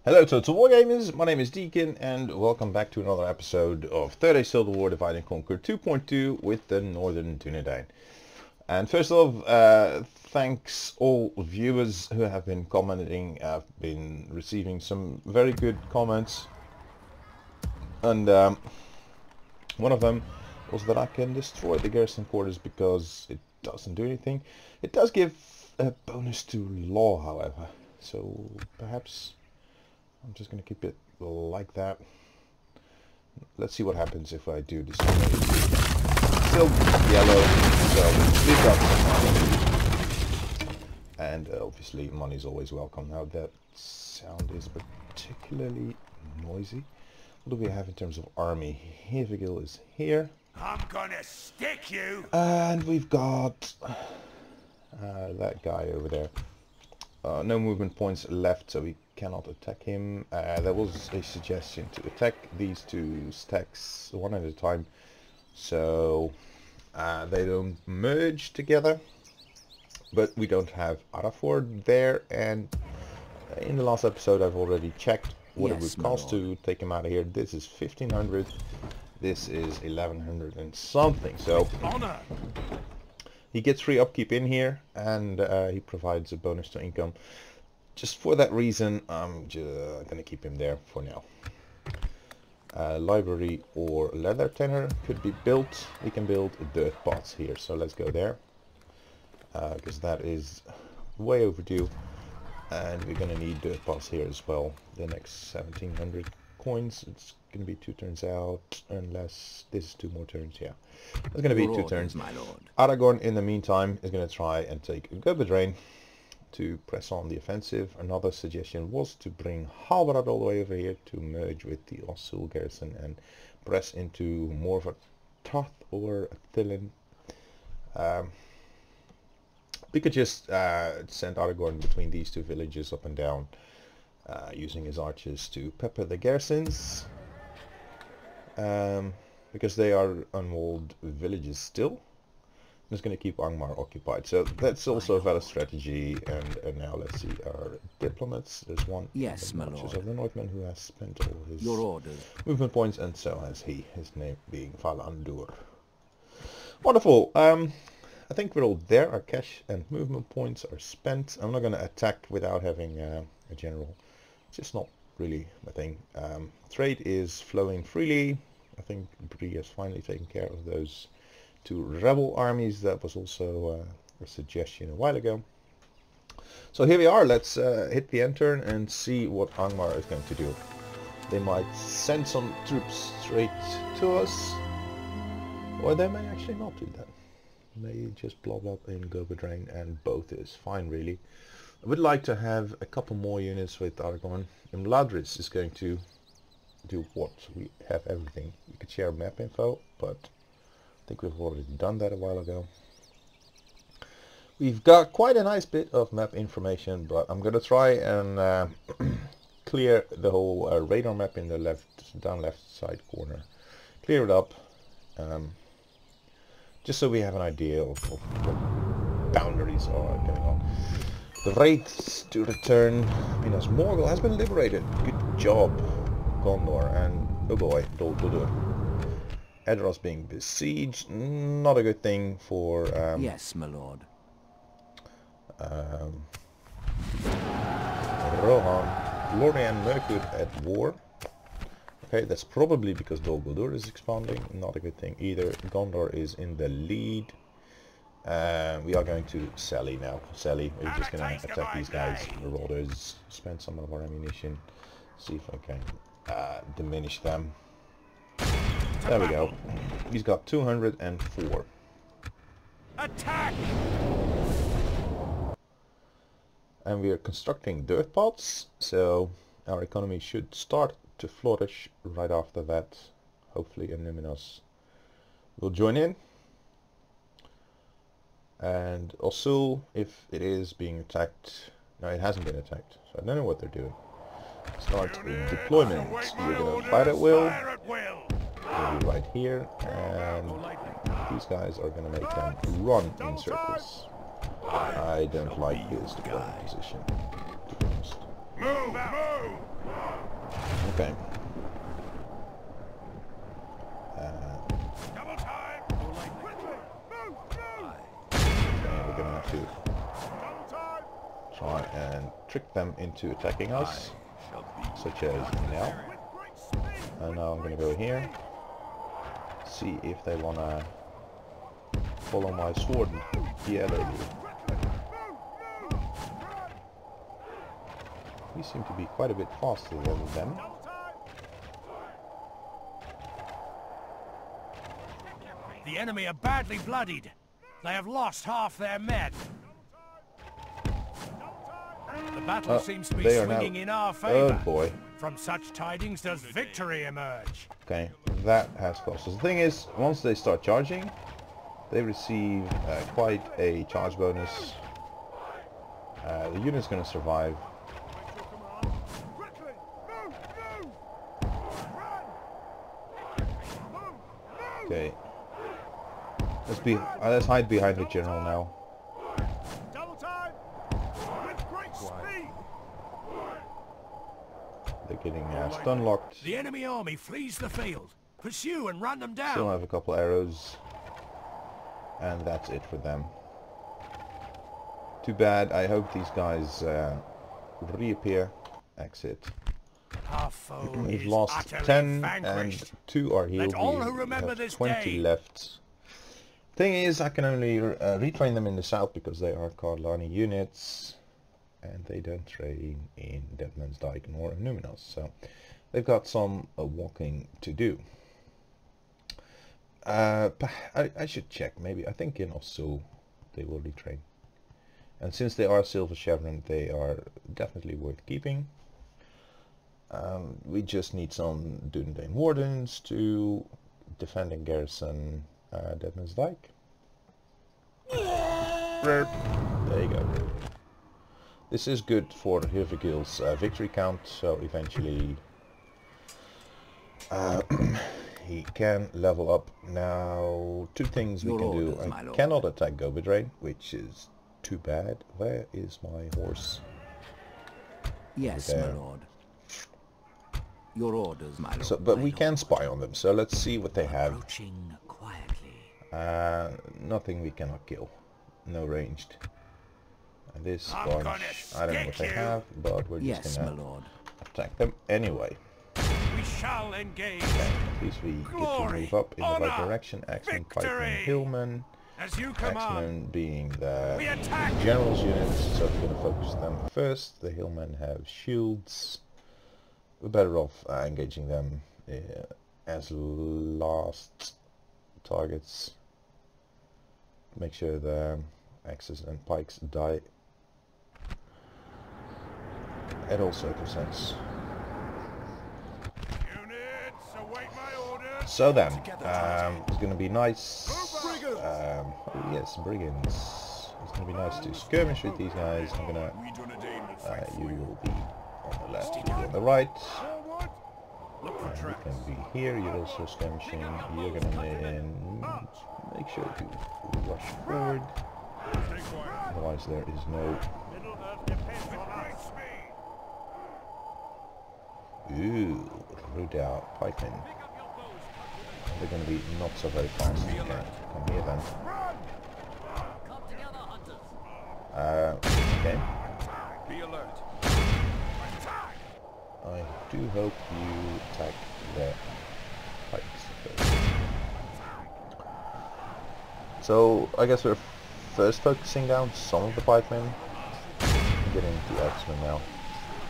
Hello Total War Gamers, my name is Deacon and welcome back to another episode of Third Day Civil War Divide and Conquer 2.2 with the Northern Dúnedain. And first off, thanks all viewers who have been commenting. I've been receiving some very good comments, and one of them was that I can destroy the garrison quarters because it doesn't do anything. It does give a bonus to law, however, so perhaps I'm just going to keep it like that. Let's see what happens if I do this. Still yellow, so we've got some money. And obviously money is always welcome. Now that sound is particularly noisy. What do we have in terms of army? Hevigil is here. I'm gonna stick you! And we've got that guy over there. No movement points left, so we cannot attack him. There was a suggestion to attack these two stacks one at a time, so they don't merge together. But we don't have Araford there, and in the last episode I've already checked what it would cost to take him out of here. This is 1500, this is 1100 and something, so he gets free upkeep in here, and he provides a bonus to income. Just for that reason, I'm just going to keep him there for now. Library or leather tenor could be built. We can build dirt pots here, so let's go there. Because that is way overdue. And we're going to need dirt pots here as well. The next 1700 coins. It's going to be 2 turns out, unless this is 2 more turns. Yeah, it's going to be 2 turns. My lord. Aragorn, in the meantime, is going to try and take Gobedrain to press on the offensive. Another suggestion was to bring Halbarad all the way over here to merge with the Ossul garrison and press into more of a Toth or a Thilin. We could just send Aragorn between these two villages up and down, using his archers to pepper the garrisons, because they are unwalled villages still. I'm just going to keep Angmar occupied, so that's also a valid strategy. And now let's see our diplomats. There's one, yes, my lord, of the Northmen who has spent all his movement points, and so has he. His name being Falandur. Wonderful. I think we're all there. Our cash and movement points are spent. I'm not going to attack without having a general. It's just not really my thing. Trade is flowing freely. I think Bree has finally taken care of those 2 rebel armies. That was also a suggestion a while ago. So here we are. Let's hit the end turn and see what Angmar is going to do. They might send some troops straight to us, or they may actually not do that. They just blob up in Gobedrain, and both is fine really. I would like to have a couple more units with Aragorn. Imladris is going to do what? We have everything. You could share map info, but I think we've already done that a while ago. We've got quite a nice bit of map information, but I'm going to try and clear the whole radar map in the down left side corner. Clear it up. Just so we have an idea of what boundaries are going on. The rates to return Minas Morgul has been liberated. Good job, Gondor, and oh boy, Dol Guldur. Edros being besieged, not a good thing for yes, my lord. Rohan, Lorien Merkud at war. Okay, that's probably because Dol Guldur is expanding. Not a good thing either. Gondor is in the lead. We are going to Sally now. Sally, we're just going to attack these guys. Marauders, spend some of our ammunition. See if I can diminish them. There we go. He's got 204. Attack! And we are constructing dirt pots, so our economy should start to flourish right after that. Hopefully Numinos will join in. And Ossul, if it is being attacked, no, it hasn't been attacked, so I don't know what they're doing. Start deployment. You're going to fight at will. You'll be right here, and these guys are going to make them run in circles. I don't like this deployment position, to be honest. Move! Okay. Double time! We're gonna have to try and trick them into attacking us, such as now. And now I'm gonna go here, see if they wanna follow my sword. Yeah, they do. We seem to be quite a bit faster than them. The enemy are badly bloodied. They have lost half their men. The battle seems to be swinging in our favor. Oh boy. From such tidings does victory emerge. Okay, that has cost us. The thing is, once they start charging, they receive quite a charge bonus. The unit's going to survive. Okay. Let's hide behind the general now. They're getting stun locked. The enemy army flees the field. Pursue and run them down. Still have a couple arrows. And that's it for them. Too bad. I hope these guys reappear. Exit. We've lost 10 and 2 are healed. We have 20 left. Thing is, I can only retrain them in the south because they are Cardlani units. And they don't train in Deadlands Dyke nor Numinos, so they've got some walking to do. I should check, maybe. I think in Osu they will retrain. And since they are Silver Chevron, they are definitely worth keeping. We just need some Dúnedain Wardens to defend and garrison Deadlands Dyke. There you go. This is good for Hirvigil's victory count, so eventually he can level up. Now, two things we can do. I cannot attack Gobedrain, which is too bad. Where is my horse? Yes, my lord. Your orders, my lord. So, but we can spy on them, so let's see what they have. Approaching quietly. Nothing we cannot kill. No ranged. This bunch, I don't know what they have, but we're just gonna attack them anyway. We shall engage. Okay, at least we get to move up in the right direction. Axemen, Pikemen, Hillmen. Axemen being the general's units, so we're gonna focus them first. The Hillmen have shields. We're better off engaging them as last targets. Make sure the axes and pikes die at all circumstances. So then, it's going to be nice. Oh yes, brigands. It's going to be nice to skirmish with these guys. I'm gonna. You will be on the left, you on the right. You can be here. You're also skirmishing. You're going to make sure to rush forward. Otherwise, there is no. Ooh, Rudau pikemen. They're going to be not so very fast. Okay, come here then. Okay. Be alert. I do hope you attack the pikes first. So I guess we're first focusing down some of the pikemen. Getting the Axemen now.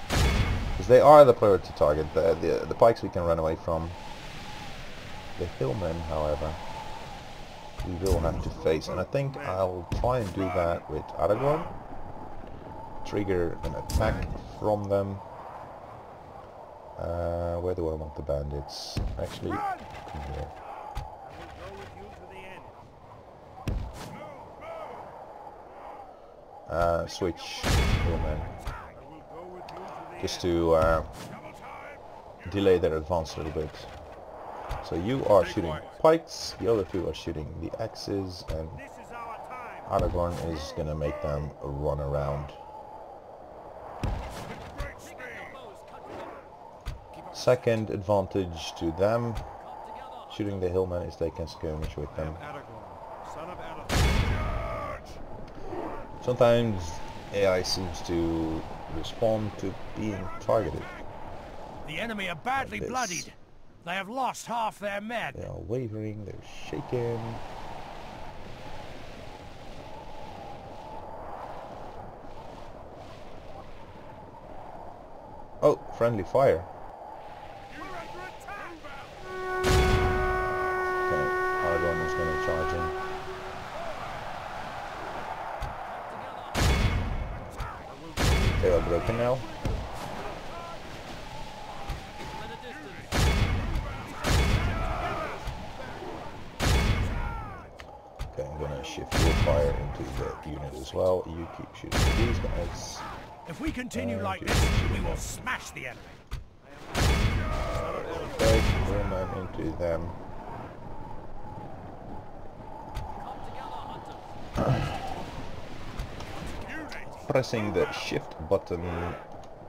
Because they are the priority target. The pikes we can run away from. The Hillmen, however, we will have to face. And I think I'll try and do that with Aragorn. Trigger an attack from them. Where do I want the bandits? Actually, come here. Switch Hillmen. Just to delay their advance a little bit. So you are shooting pikes, the other two are shooting the axes, and Aragorn is gonna make them run around. Second advantage to them. Shooting the hillmen is they can skirmish with them. Sometimes AI seems to respond to being targeted. The enemy are badly bloodied. They have lost half their men. They are wavering, they're shaking. Oh, friendly fire. Okay, Argon is going to charge in. They are broken now. Okay, I'm going to shift your fire into the unit as well. You keep shooting these guys. If we continue like this, we will smash the enemy. Okay, women into them. Pressing the shift button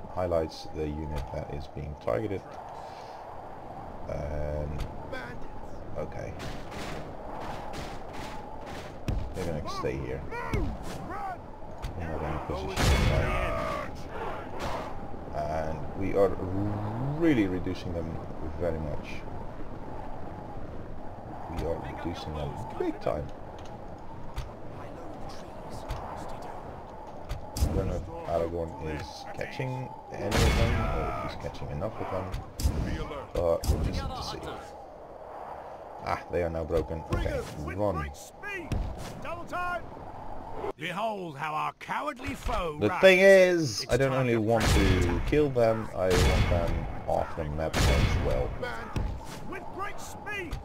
highlights the unit that is being targeted. And okay, they're gonna stay here. We're not in a position and we are really reducing them very much. We are reducing them big time. I don't know if Aragorn is catching any of them or if he's catching enough of them, but we'll just have to see. Ah, they are now broken. Okay, run. Behold how our cowardly foe The runs. thing is, It's I don't time only to want to kill them, I want them off the map as well. with great speed.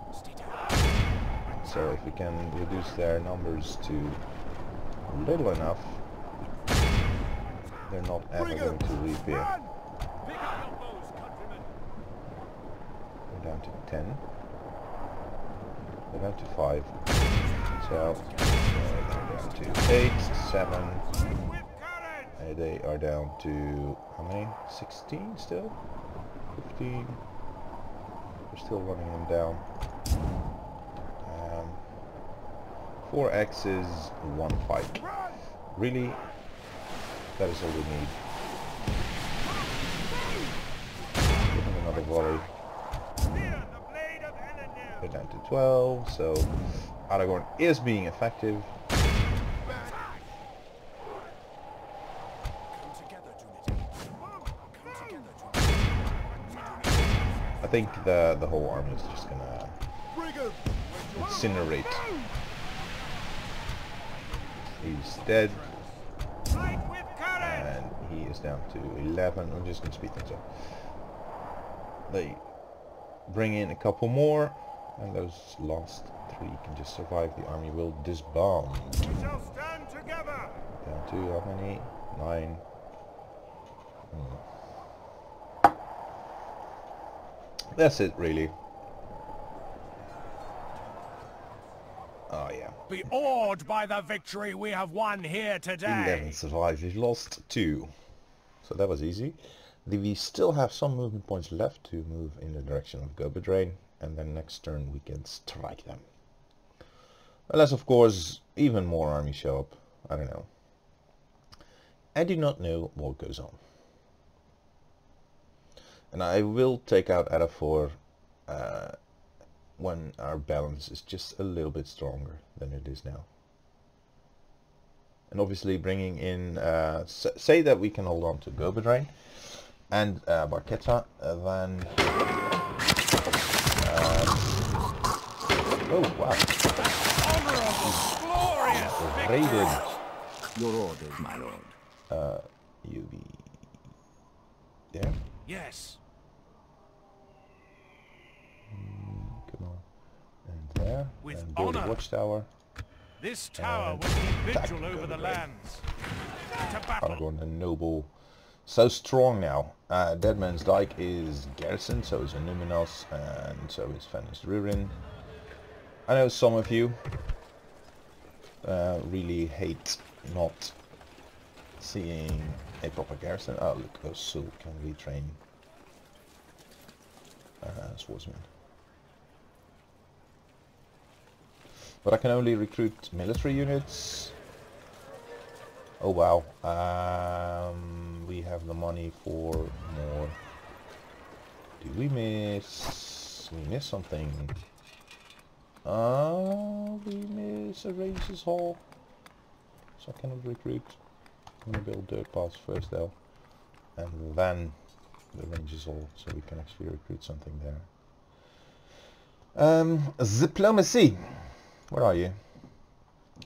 So if we can reduce their numbers to little enough, they're not ever going to reappear. We're down to 10. We're down to 5. So they're down to 8, 7. They are down to how many? 16 still? 15. We're still running them down. 4 X's, 1 pike. Really? That is all we need. Give him another volley. We're down to 12, so Aragorn is being effective. I think the whole army is just gonna incinerate. He's dead. And he is down to 11. I'm just gonna speed things up. They bring in a couple more, and those last 3 can just survive. The army will disband. We shall stand together. Down to how many? 9. That's it, really. Oh yeah. Be awed by the victory we have won here today. 11 survived. We've lost 2. So that was easy. We still have some movement points left to move in the direction of Gobedrain, and then next turn we can strike them. Unless of course even more armies show up. I don't know. I do not know what goes on. And I will take out Adafor when our balance is just a little bit stronger than it is now. And obviously bringing in, say that we can hold on to Gobedrain and Barketa, then... oh wow! Raided. Your orders, my lord. You be there? Yes. Come on. And there. With and build a honor. watchtower. This tower will keep vigil over the lands. To battle. Aragorn the Noble. So strong now. Deadman's Dyke is garrisoned, so is Numinos, and so is Fenris Rurin. I know some of you really hate not seeing a proper garrison. Oh look, those Sul can retrain. swordsman. But I can only recruit military units. Oh wow. We have the money for more. Did we miss? We missed something. We miss a Razor's Hall. So I cannot recruit. I'm gonna build dirt paths first though. And then the Rangers Hall, so we can actually recruit something there. Diplomacy. Where are you?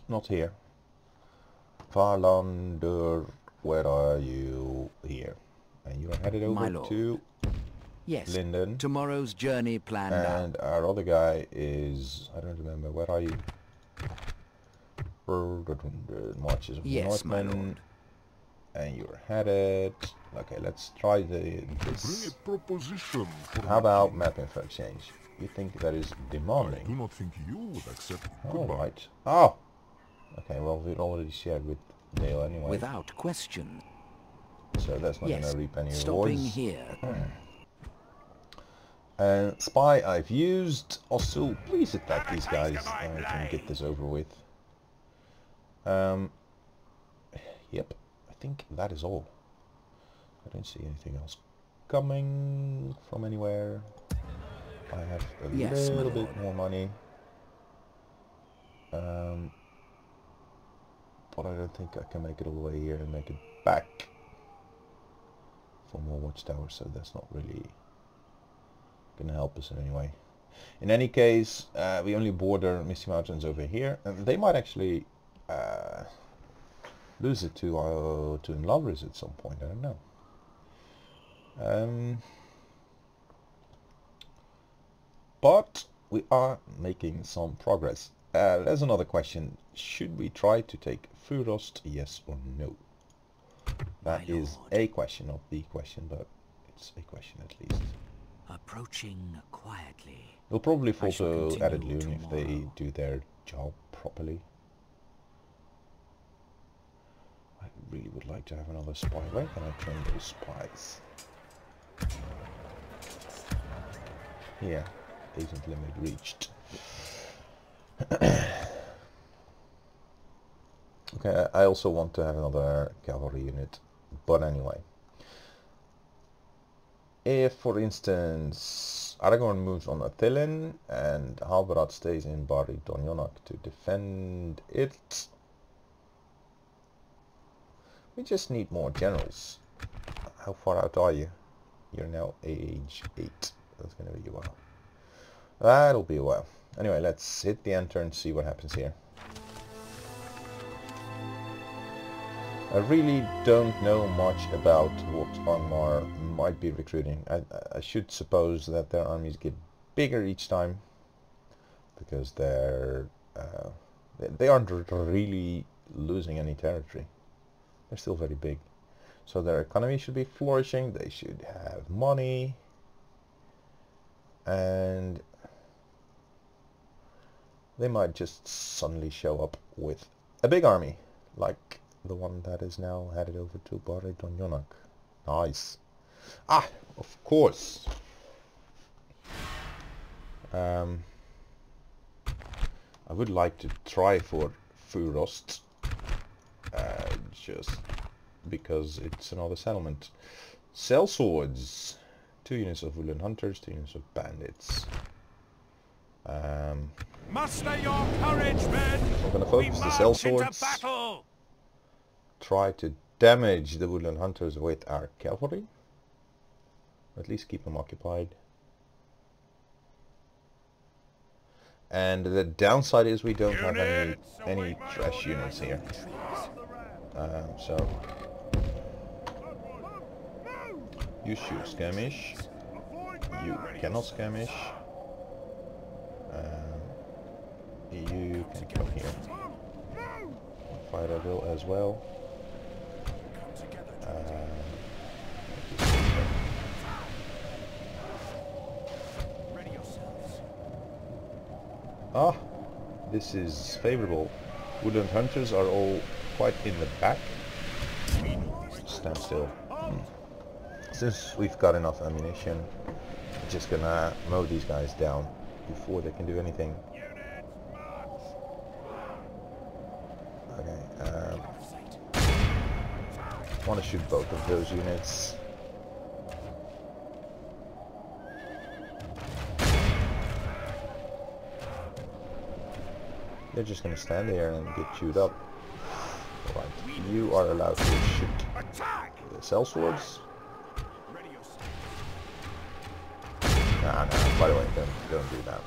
Not here. Valander, where are you? Here. And you are headed over to Linden. Tomorrow's journey planned out. And our other guy is, I don't remember, where are you? Marches of the Northmen. And you're headed. Okay, let's try this. Bring a proposition. How about map info exchange? You think that is demanding? I do not think you would accept. Alright. Oh! Okay, well, we've already shared with Dale anyway. Without question. So that's not gonna reap any stopping rewards. here. And spy I've used. Also, please attack these guys. I can get this over with. Yep. I think that is all. I don't see anything else coming from anywhere. I have a little bit more money. But I don't think I can make it all the way here and make it back for more watchtowers, so that's not really gonna help us in any way. In any case, we only border Misty Mountains over here, and they might actually lose it to Enlavris at some point, I don't know. But we are making some progress. There's another question. Should we try to take Furost, yes or no? That is a question, not the question, but it's a question at least. Approaching quietly. We'll probably fall to Added Loon if they do their job properly. I really would like to have another spy. Where can I train those spies? Here. Agent limit reached. Okay, I also want to have another cavalry unit, but anyway. If, for instance, Aragorn moves on Athilin and Halbarad stays in Bari Donyonak to defend it, we just need more generals. How far out are you? You're now age 8. That's going to be a while. That'll be a while. Anyway, let's hit the enter and see what happens here. I really don't know much about what Angmar might be recruiting. I should suppose that their armies get bigger each time, because they aren't really losing any territory. They're still very big. So their economy should be flourishing, they should have money, and they might just suddenly show up with a big army, like the one that is now headed over to Bari Donyonak. Nice. Ah, of course. I would like to try for Furost, just because it's another settlement. Sell swords. 2 units of woodland hunters, 2 units of bandits. Muster your courage, men! I'm gonna focus the sell swords. Try to damage the woodland hunters with our cavalry. At least keep them occupied. And the downside is we don't have any trash units here. So you shoot skirmish. You cannot skirmish. You can come here. Fire a will as well. Ah, this is favorable. Woodland hunters are all quite in the back. Stand still. Since we've got enough ammunition, Just gonna mow these guys down before they can do anything. Okay, want to shoot both of those units. They're just gonna stand there and get chewed up. Alright, you are allowed to shoot the cell swords. Nah, by the way, don't do that.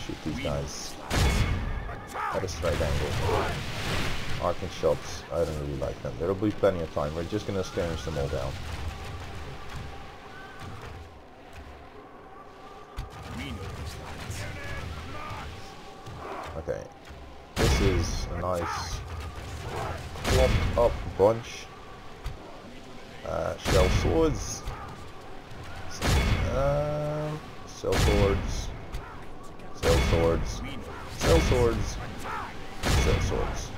Shoot these guys at a straight angle. Arcing shots, I don't really like them. There'll be plenty of time. We're just gonna skirmish them all down. Okay, this is a nice clumped up bunch. Shell swords, cell swords, cell swords, cell swords, cell swords.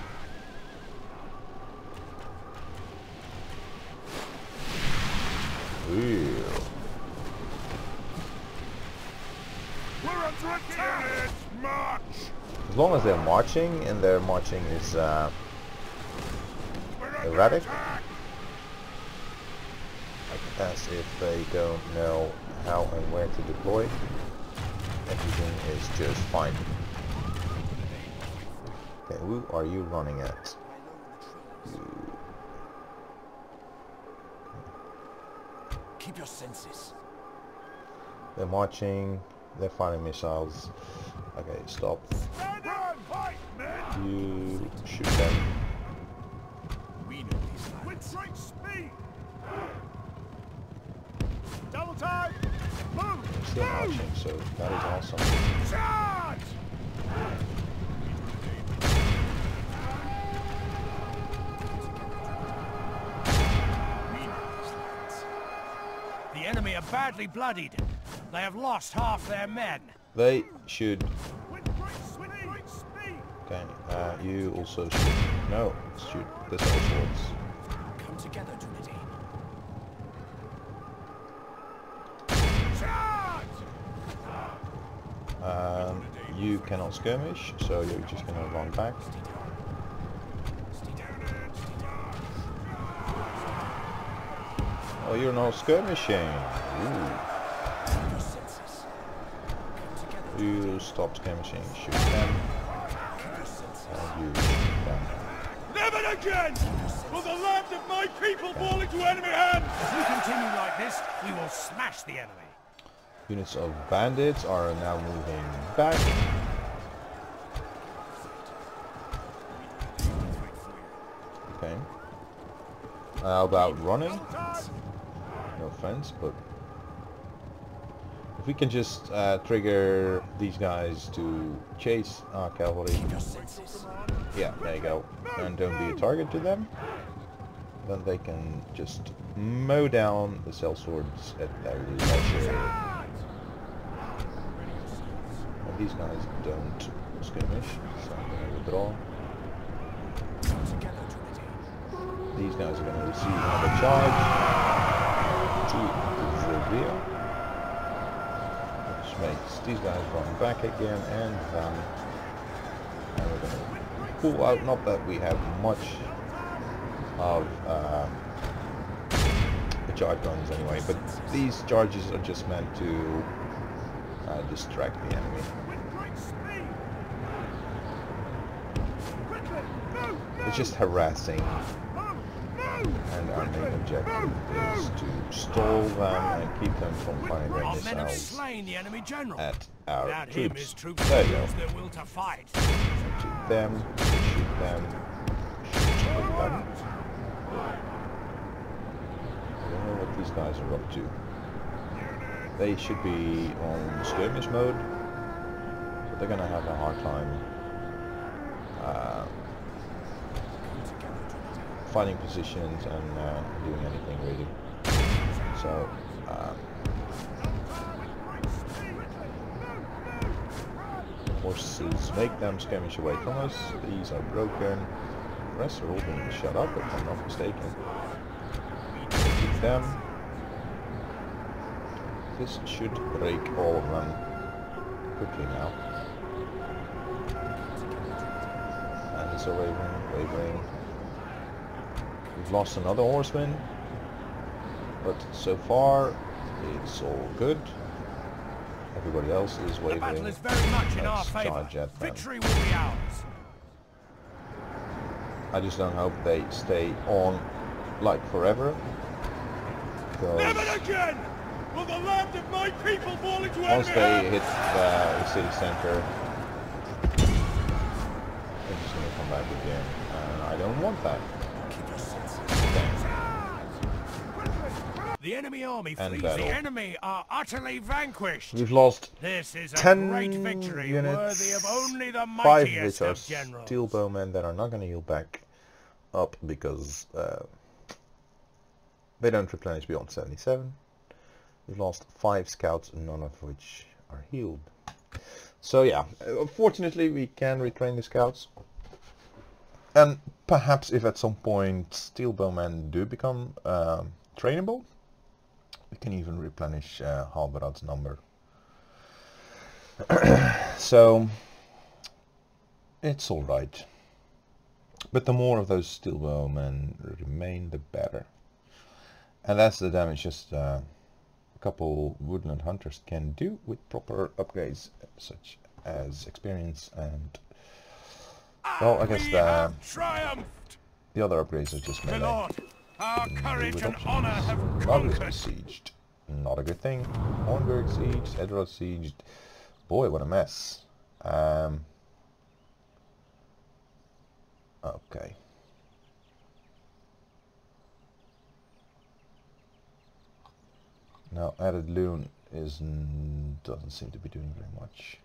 Ooh. We're under attack! March! As long as they're marching, and their marching is erratic, as if they don't know how and where to deploy, everything is just fine. Okay, who are you running at? Keep your senses. They're marching, they're firing missiles. Okay, stop. You shoot them. We know these lines. With great speed. Double time. Move. They're still marching, so that is awesome. Charge! The enemy are badly bloodied. They have lost half their men. They should. With great speed. Okay, you also shoot. No, shoot the cell swords. Come together, Dúnedain. Charge! You cannot skirmish, so you're just gonna run back. Oh, you're not skirmishing. Ooh. You stop skirmishing, shoot them. And you shoot them. Never again will the land of my people fall into enemy hands! If we continue like this, we will smash the enemy. Units of bandits are now moving back. Okay. How about running? No offense, but if we can just trigger these guys to chase our cavalry. Yeah, there you go. And don't be a target to them. Then they can just mow down the cell swords at their leisure. And these guys don't skirmish, so I'm going to withdraw. These guys are going to receive another charge to the rear, which makes these guys run back again, and then we're going to pull out. Not that we have much of the charge guns anyway, but these charges are just meant to distract the enemy. It's just harassing. And our main objective is to stall them and keep them from firing their missiles at our troops. There you go. Shoot them, shoot them, shoot them. I don't know what these guys are up to. They should be on skirmish mode, but they're gonna have a hard time finding positions and doing anything really. So horses make them skirmish away from us. These are broken. The rest are all being shut up if I'm not mistaken. Keep them. This should break all of them quickly now. And it's a wavering. We've lost another horseman, but so far it's all good. Everybody else is wavering. The battle is very much in our favour. Victory will be ours. I just don't hope they stay on like forever. Never again will the land of my people fall into enemy hands. Once they hit the city center, they're just gonna come back again, and I don't want that. The enemy army flees. The enemy are utterly vanquished. We've lost this is a 10 great victory, units, worthy of only the 5 mightiest which are of generals. steel bowmen that are not going to heal back up because they don't replenish beyond 77. We've lost 5 scouts, none of which are healed. So yeah, unfortunately we can retrain the scouts. And perhaps if at some point steel bowmen do become trainable, we can even replenish Halberad's number. So it's alright. But the more of those steel bowmen remain, the better. And that's the damage just a couple woodland hunters can do with proper upgrades such as experience and, well, I guess the other upgrades are just melee. Lord, our courage and honor have Lagos conquered. besieged. Not a good thing. Hornburg sieged, Edrod sieged. Boy, what a mess. Okay. Now added loon doesn't seem to be doing very much.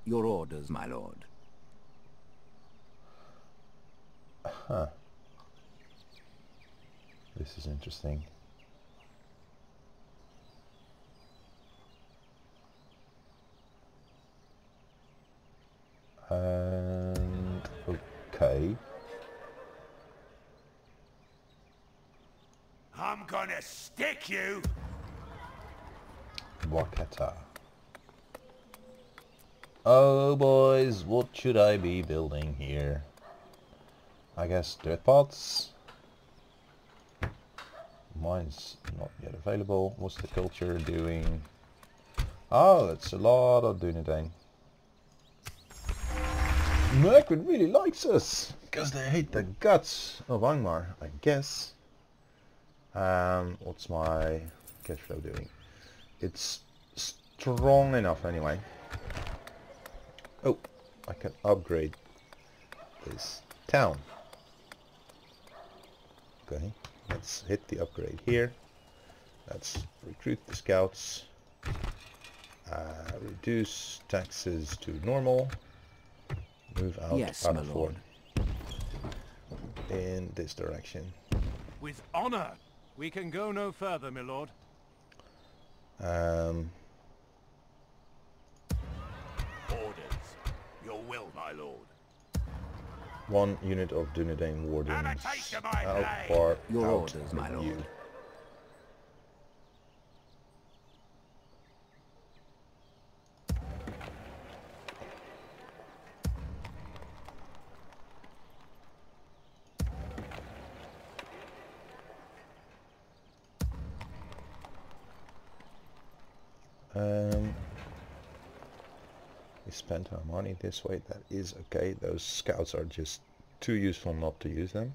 Your orders, my lord. Huh. This is interesting. And okay. I'm gonna stick you. Wakata. Oh boys, what should I be building here? I guess dirt pots. Mine's not yet available. What's the culture doing? Oh, that's a lot of Dúnedain. Merkwood really likes us because they hate the guts of Angmar, I guess. What's my cash flow doing? It's strong enough anyway. Oh, I can upgrade this town. Okay, let's hit the upgrade here. Let's recruit the scouts. Reduce taxes to normal. Move out, yes, out my of lord. Ford in this direction. With honor, we can go no further, my lord. Orders. Your will, my lord. 1 unit of Dúnedain Wardens. Have a taste of my How blade. far Your out orders, my are lord. you? We spent our money this way, that is okay. Those scouts are just too useful not to use them.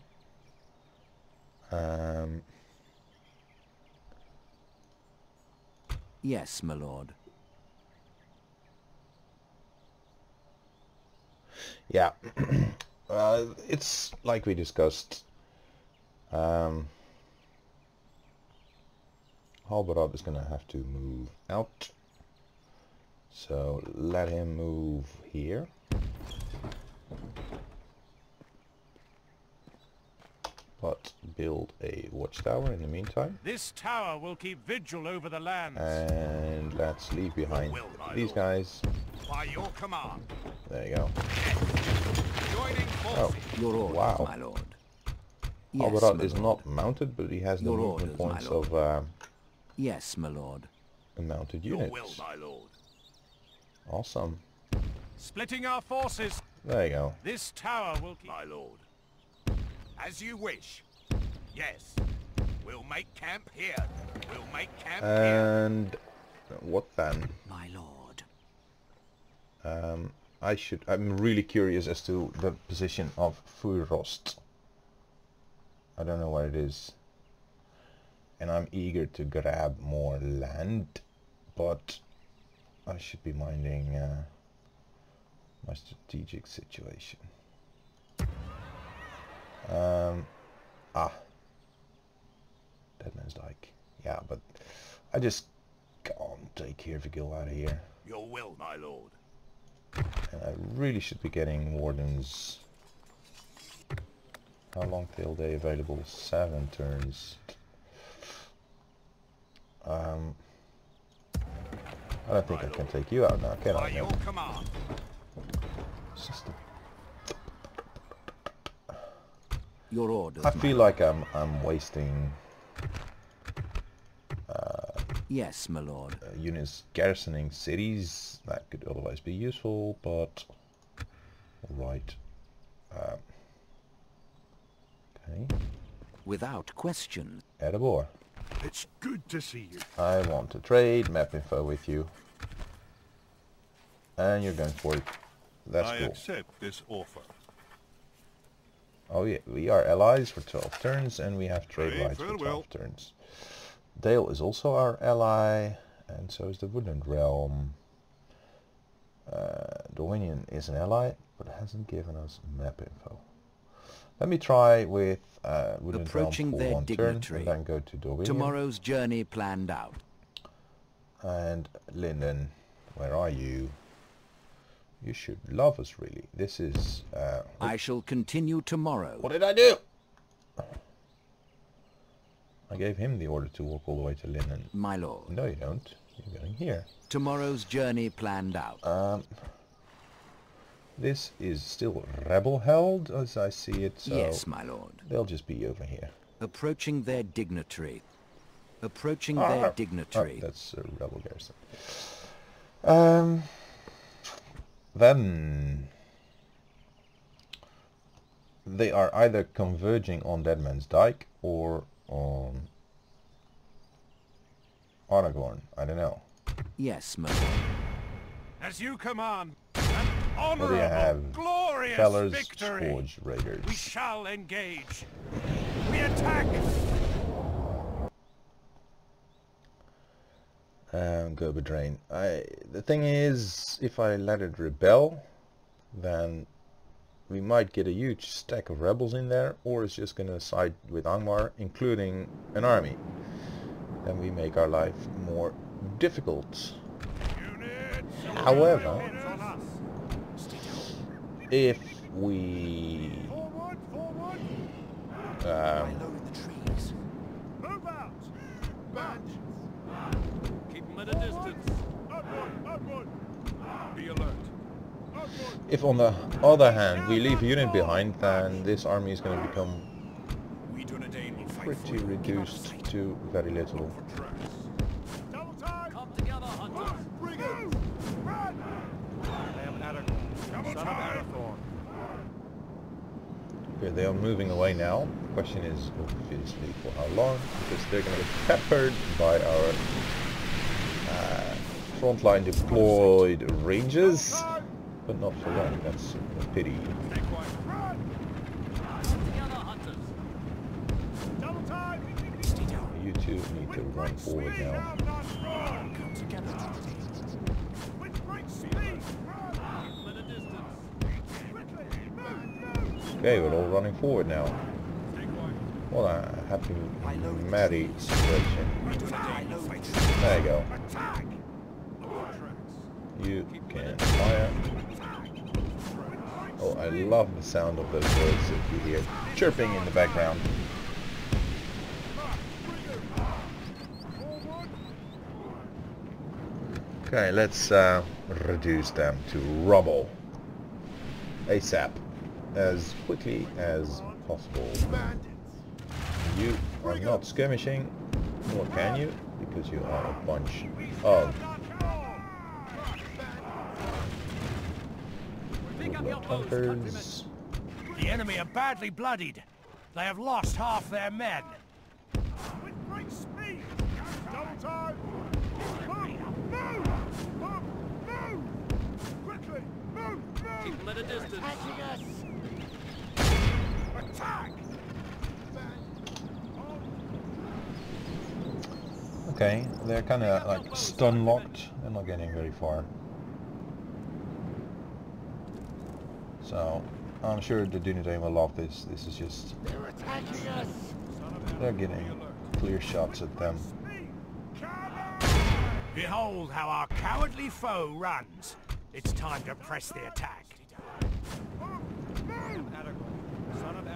Yes, my lord. Yeah, it's like we discussed. Halberad is going to have to move out. So let him move here. But build a watchtower in the meantime. This tower will keep vigil over the lands. And let's leave behind these guys. By your command. There you go. Joining Oh, forces. Your orders, wow. my lord. Yes, Alvarad my is lord. not mounted, but he has the Your movement orders, my points lord. of Yes, my lord. mounted Your units. will, my lord. Awesome. Splitting our forces. There you go. This tower will keep... My lord. As you wish. Yes. We'll make camp here. We'll make camp here. And what then? My lord. I'm really curious as to the position of Furost. I don't know where it is. And I'm eager to grab more land, but I should be minding my strategic situation. Deadman's Dyke. Yeah, but I just can't take Hervigil out of here. Your will, my lord. And I really should be getting Wardens. How long till they available? 7 turns. I don't think I can take you out now, can By I? your No. command. It's just Your orders. I my feel like I'm wasting Yes, my lord. units garrisoning cities. That could otherwise be useful, but alright. Okay. Without question. Edabor. It's good to see you. I want to trade map info with you. And you're going for it. That's I cool. accept this offer. Oh yeah, we are allies for 12 turns and we have trade Hey, rights for farewell. 12 turns. Dale is also our ally, and so is the Woodland Realm. Dominion is an ally, but hasn't given us map info. Let me try with Woodland Approaching Realm for their 1 turn, dignitary. and then go to Dominion. Tomorrow's journey planned out. And Linden, where are you? You should love us, really. This is... I shall continue tomorrow. what did I do? I gave him the order to walk all the way to Linden. My lord. No, you don't. You're going here. Tomorrow's journey planned out. This is still rebel held, as I see it, so Yes, my lord. they'll just be over here. Approaching their dignitary. Approaching their dignitary. That's a rebel garrison. Then they are either converging on Deadman's Dyke or on Aragorn. I don't know. Yes, my lord. As you command. An What do you have? honorable, glorious Feller's victory. Forge Raiders. We shall engage. We attack. Gobedrain. The thing is, if I let it rebel, then we might get a huge stack of rebels in there, or it's just gonna side with Angmar, including an army. Then we make our life more difficult. Units. However, On us. if we Forward, forward. Load the trees. Move out. Badge. Keep them at a distance. Upward, upward. Be alert. Upward. if on the other hand we leave a unit behind, then this army is going to become We Dúnedain will fight pretty reduced to very little. for tracks. Double time. Come together, hunters. Bring it. Run. I am Aragorn, son of Arathorn. Okay, they are moving away now. The question is obviously for how long, because they're going to get peppered by our frontline deployed ranges, but not for long. That's a pity. Stay quiet. Run. Come together, hunters. Double time. You two need to run forward now. Come together. With great speed. Run. Keep them at a distance. Quickly. Move. Okay, we're all running forward now. Stay quiet. What a happy, merry situation. Dúnedain will fight. There you go. Attack. You can fire. Oh, I love the sound of those birds that you hear chirping in the background. Okay, let's reduce them to rubble ASAP, as quickly as possible. Bandits. You are not skirmishing, nor can you, because you are a bunch of woodland hunters. The enemy are badly bloodied. They have lost half their men. With great speed! Double time! Move! Move! Move! Move! Quickly! Move! Move! Keep them at a distance. Attacking us! Attack! Okay, they're kind of like stun locked. They're not getting very far. So I'm sure the Dúnedain will love this. This is just... They're attacking us! They're getting clear shots at them. Behold how our cowardly foe runs. It's time to press the attack. Son of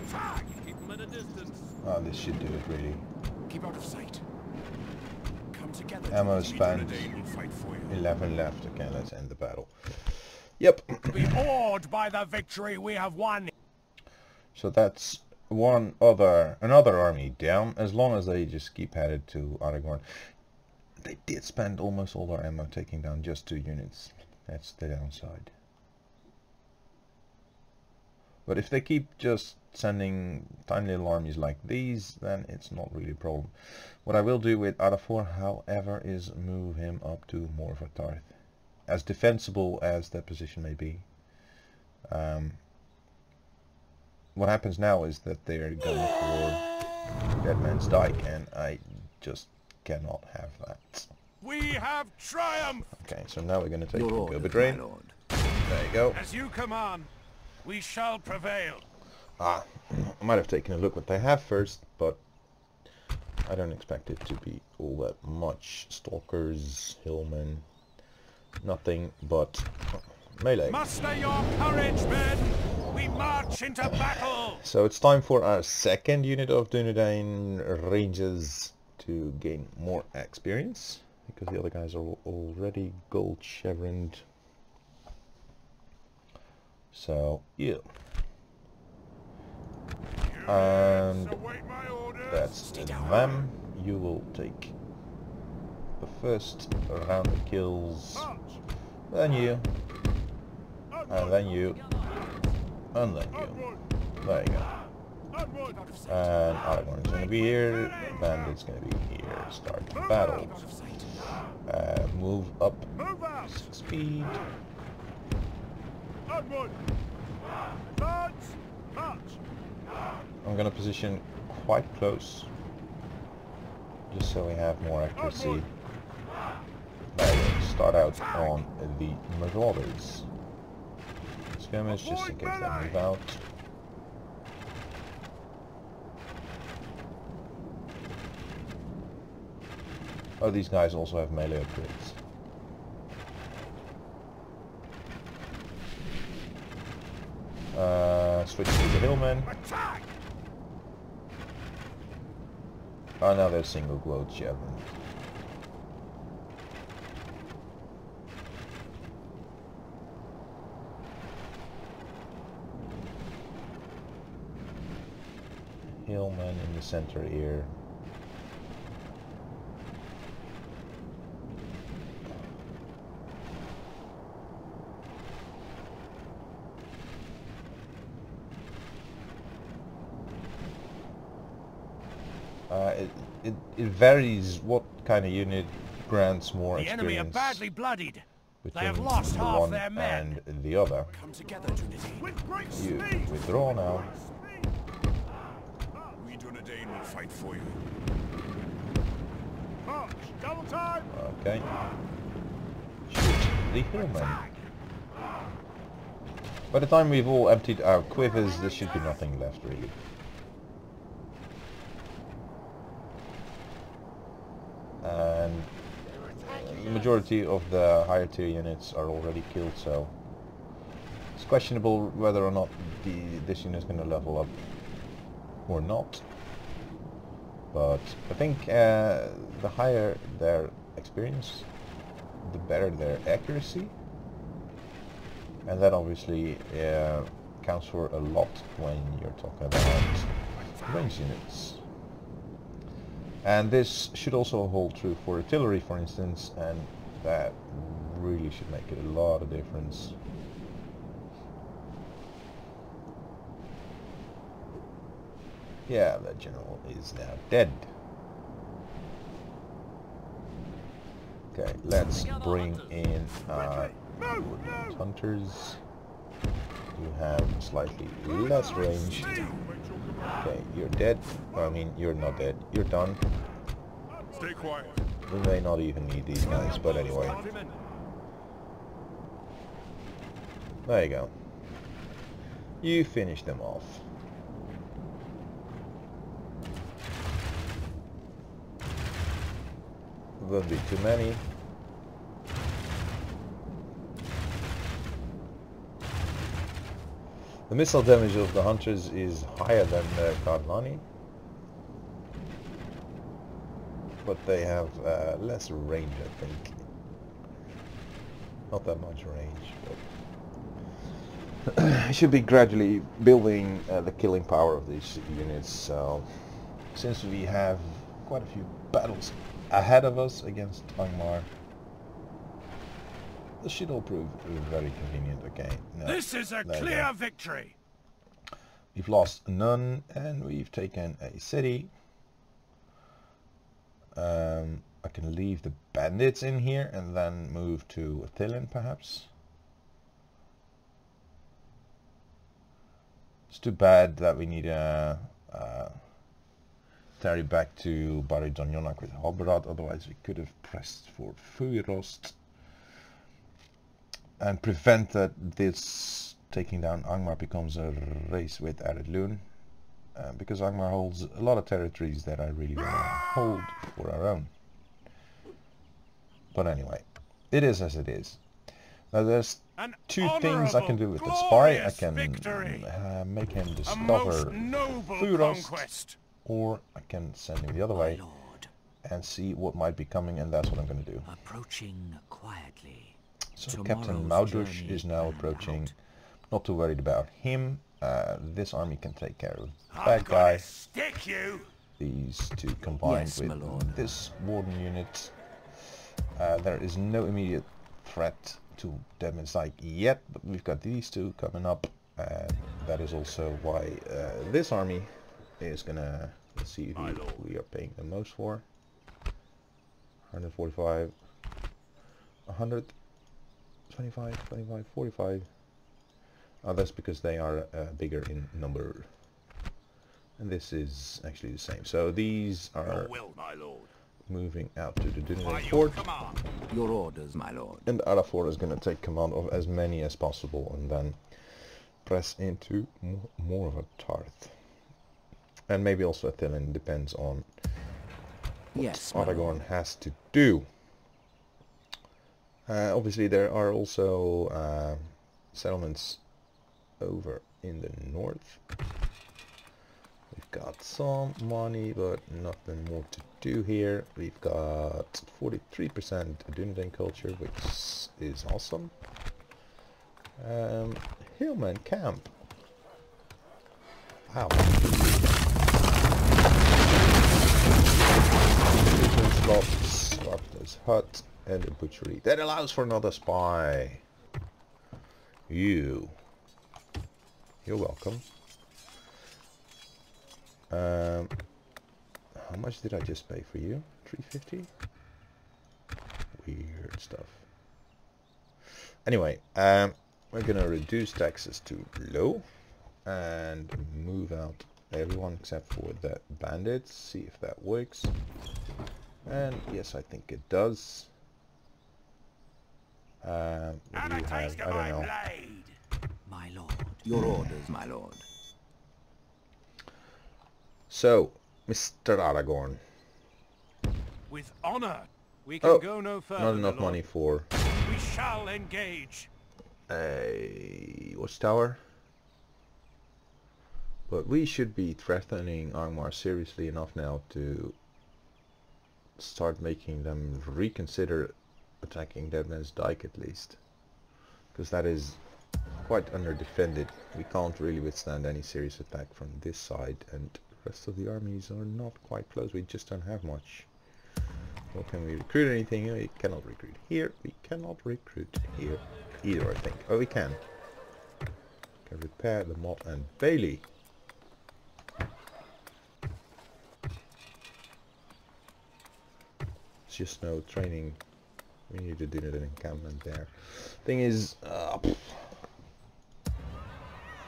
attack! Keep them at a distance. Oh, this should do it really. Keep out of sight. Come together. Ammo spent. 11 left. Okay, let's end the battle. Yep. Be awed by the victory we have won. So that's another army down, as long as they just keep headed to Aragorn. They did spend almost all their ammo taking down just 2 units. That's the downside. But if they keep just sending tiny little armies like these, then it's not really a problem. What I will do with Adafor, however, is move him up to Morvatarth. As defensible as that position may be. What happens now is that they're going for Dead Man's Dyke, and I just cannot have that. We have triumphed! Okay, so now we're going to take Gobedrain. There you go. As you command, we shall prevail. I might have taken a look what they have first, but I don't expect it to be all that much. Stalkers, hillmen, nothing but melee. Muster your courage, men! We march into battle! So it's time for our second unit of Dúnedain Rangers to gain more experience, because the other guys are already gold chevroned. So, yeah. And that's them. You will take the first round of kills, then you, and then you, and then you. There you go. And Aragorn is going to be here, Bandit's going to be here. Start the battle. Move up 6 speed. I'm going to position quite close, just so we have more accuracy. Start out on the Marauders. Skirmish, just in case they move out. Oh, these guys also have melee upgrades. Switch to the hillmen. Oh, now they're single glowed chevron. Hillmen in the center here. It varies what kind of unit grants more experience. The enemy are badly bloodied. They have between lost the half one their men. and the other. Come together, Dúnedain. With great You speed. withdraw now. We Dúnedain will fight for you. March, double time. Okay. Shoot the hillmen. By the time we've all emptied our quivers, there should be nothing left really. And the majority of the higher tier units are already killed, so it's questionable whether or not this unit is going to level up or not. But I think the higher their experience, the better their accuracy, and that obviously counts for a lot when you're talking about range units. And this should also hold true for artillery, for instance, and that really should make it a lot of difference. Yeah, the general is now dead. Okay, let's bring in our hunters who have slightly less range. Okay, you're dead. I mean, you're not dead. You're done. Stay quiet. We may not even need these guys, but anyway. There you go. You finish them off. Won't be too many. The missile damage of the hunters is higher than the Cardlani, but they have less range, I think. Not that much range, but I should be gradually building the killing power of these units. So, since we have quite a few battles ahead of us against Angmar, this should all prove very convenient. Okay, no, this is a clear victory. We've lost none, and we've taken a city. I can leave the bandits in here and then move to Athilin, perhaps. It's too bad that we need a carry back to Barry Donjonak with Halberad, otherwise we could have pressed for Fuirost and prevent that this taking down Angmar becomes a race with Eredlun, because Angmar holds a lot of territories that I really want to hold for our own. But anyway, it is as it is. Now there's two things I can do with the spy. I can make him discover Fuirost, or I can send him the other way and see what might be coming, and that's what I'm going to do. Approaching quietly. So Captain Maudush is now approaching. Not too worried about him. This army can take care of that guy. These two combined with this warden unit. There is no immediate threat to Dúnedain yet, but we've got these two coming up. That is also why this army is gonna, let's see who we are paying the most for. 145, 125, 25, 45. That's because they are bigger in number. And this is actually the same. So these are moving out to the Dúnedain fort. Your orders, my lord. And Arafort is going to take command of as many as possible and then press into more of a Tarth. And maybe also Athilin, depends on what Aragorn has to do. Obviously there are also settlements over in the north. We've got some money, but nothing more to do here. We've got 43% Dúnedain culture, which is awesome. Hillman Camp. Wow. Slaughter's hut and a butchery. That allows for another spy. You're welcome. How much did I just pay for you? 350? Weird stuff. Anyway, we're gonna reduce taxes to low and move out everyone except for the bandits. See if that works. And yes, I think it does. What do you have? I don't know. My lord. Your orders, my lord. So, Mr. Aragorn. With honor, we can go no further. Not enough money for. We shall engage. A watchtower. But we should be threatening Angmar seriously enough now to start making them reconsider attacking Dúnedain at least, because that is quite under-defended. We can't really withstand any serious attack from this side, and the rest of the armies are not quite close. We just don't have much. Or can we recruit anything? We cannot recruit here. We cannot recruit here either, I think. Oh, we can. Can repair the mob and Bailey. It's just no training. We need to do an encampment there. Thing is,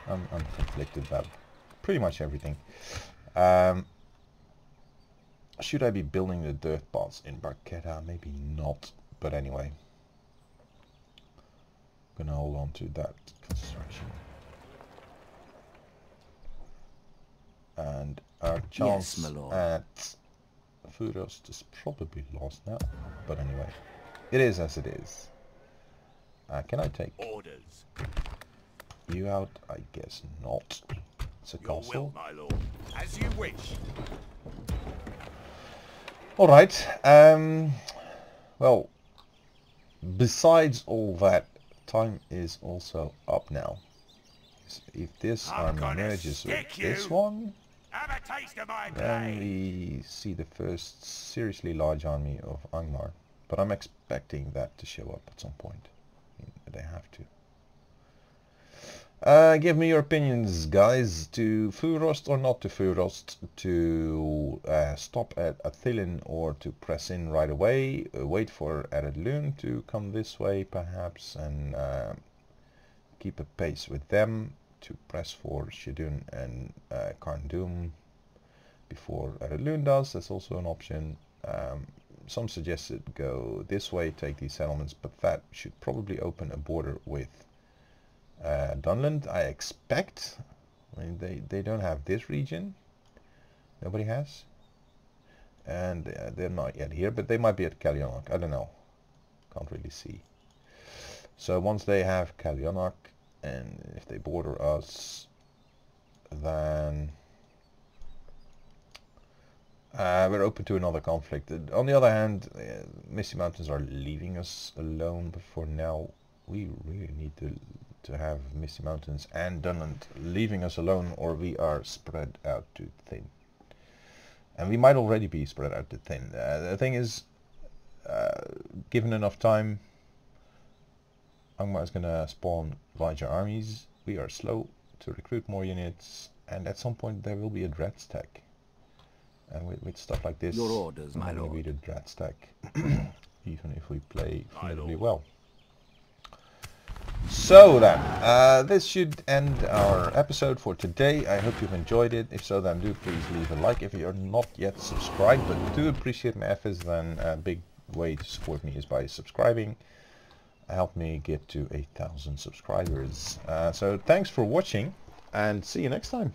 I'm conflicted about pretty much everything. Should I be building the dirt paths in Barquetta? Maybe not, but anyway. I'm gonna hold on to that construction. And our chance at Furost is probably lost now, but anyway. It is as it is. Can I take orders you out? I guess not. It's a castle. Your will, my lord. As you wish. Alright, well, besides all that, time is also up now. If this army merges with this one, have a taste of my then we see the first seriously large army of Angmar. But I'm expecting that to show up at some point. I mean, they have to. Give me your opinions, guys. To Furost or not to Furost? To stop at Athilin or to press in right away? Wait for Eredlun to come this way, perhaps, and keep a pace with them. To press for Shedun and Karndum before Eredlun does. That's also an option. Some suggested go this way, take these settlements, but that should probably open a border with Dunland, I expect. I mean, they don't have this region. Nobody has. And they're not yet here, but they might be at Kalyanak. I don't know. Can't really see. So once they have Kalyanak, and if they border us, then we're open to another conflict. On the other hand, Misty Mountains are leaving us alone, but for now we really need to have Misty Mountains and Dunland leaving us alone, or we are spread out too thin. And we might already be spread out too thin. The thing is, given enough time, Angmar is going to spawn larger armies. We are slow to recruit more units, and at some point there will be a dread stack. And with stuff like this, your orders, my lord. Be the dread stack, even if we play formidably well. So then, this should end our episode for today. I hope you've enjoyed it. If so, then do please leave a like. If you're not yet subscribed but do appreciate my efforts, then a big way to support me is by subscribing. Help me get to 8,000 subscribers. So thanks for watching, and see you next time.